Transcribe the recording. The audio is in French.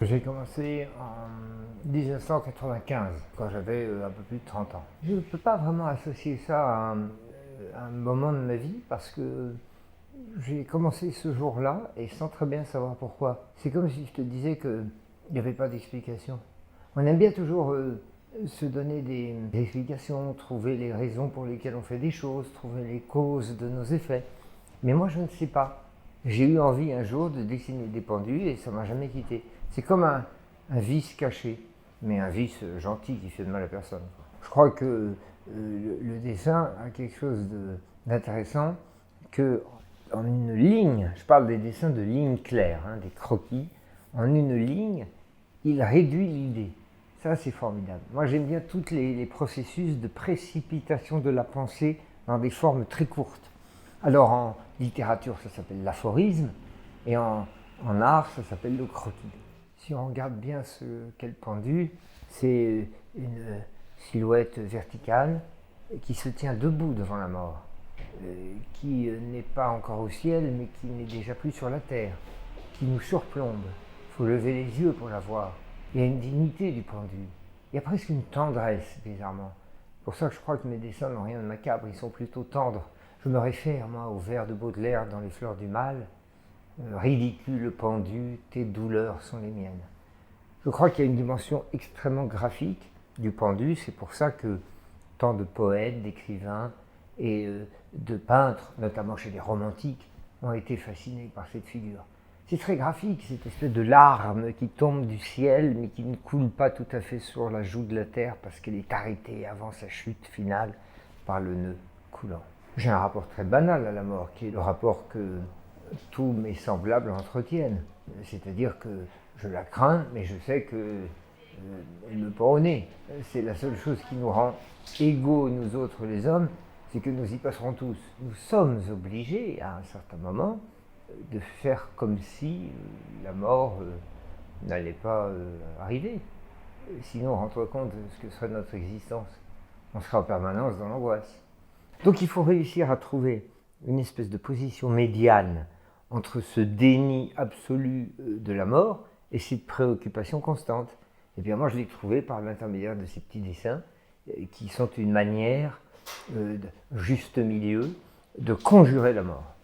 J'ai commencé en 1995, quand j'avais un peu plus de 30 ans. Je ne peux pas vraiment associer ça à un moment de ma vie parce que j'ai commencé ce jour-là et sans très bien savoir pourquoi. C'est comme si je te disais qu'il n'y avait pas d'explication. On aime bien toujours se donner des explications, trouver les raisons pour lesquelles on fait des choses, trouver les causes de nos effets. Mais moi, je ne sais pas. J'ai eu envie un jour de dessiner des pendus et ça ne m'a jamais quitté. C'est comme un vice caché, mais un vice gentil qui fait de mal à personne. Je crois que le dessin a quelque chose d'intéressant, que en une ligne, je parle des dessins de lignes claires, des croquis, en une ligne, il réduit l'idée. Ça, c'est formidable. Moi, j'aime bien tous les processus de précipitation de la pensée dans des formes très courtes. Alors, en littérature, ça s'appelle l'aphorisme, et en art, ça s'appelle le croquis. Si on regarde bien ce qu'est le pendu, c'est une silhouette verticale qui se tient debout devant la mort, qui n'est pas encore au ciel, mais qui n'est déjà plus sur la terre, qui nous surplombe. Il faut lever les yeux pour la voir. Il y a une dignité du pendu. Il y a presque une tendresse, bizarrement. C'est pour ça que je crois que mes dessins n'ont rien de macabre, ils sont plutôt tendres. Je me réfère, moi, au vers de Baudelaire dans Les Fleurs du Mal. Ridicule pendu, tes douleurs sont les miennes. Je crois qu'il y a une dimension extrêmement graphique du pendu. C'est pour ça que tant de poètes, d'écrivains et de peintres, notamment chez les romantiques, ont été fascinés par cette figure. C'est très graphique, cette espèce de larme qui tombe du ciel, mais qui ne coule pas tout à fait sur la joue de la terre parce qu'elle est arrêtée avant sa chute finale par le nœud coulant. J'ai un rapport très banal à la mort, qui est le rapport que tous mes semblables entretiennent. C'est-à-dire que je la crains, mais je sais qu'elle me pend au nez. C'est la seule chose qui nous rend égaux, nous autres les hommes, c'est que nous y passerons tous. Nous sommes obligés, à un certain moment, de faire comme si la mort n'allait pas arriver. Sinon, on rend compte de ce que serait notre existence. On sera en permanence dans l'angoisse. Donc il faut réussir à trouver une espèce de position médiane entre ce déni absolu de la mort et cette préoccupation constante. Et bien moi je l'ai trouvé par l'intermédiaire de ces petits dessins qui sont une manière, juste milieu, de conjurer la mort.